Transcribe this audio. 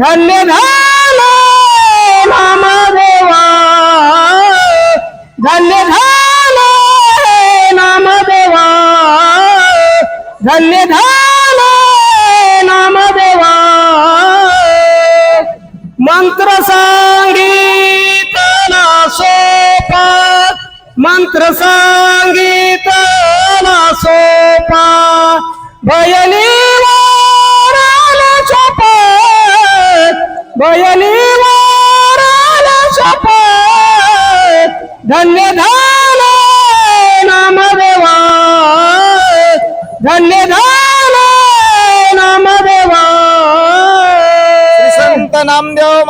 धन्य झाले नामदेवा, धन्य झाले नामदेवा, धन्य झाले नामदेवा. मंत्र सांगितला सोपा, मंत्र सांगितला सोपा, भयली वाराला शपथ, भयली वाराला शपथ. धन्य झाले नामदेवा, धन्य झाले नामदेवा. श्री संत नामदेव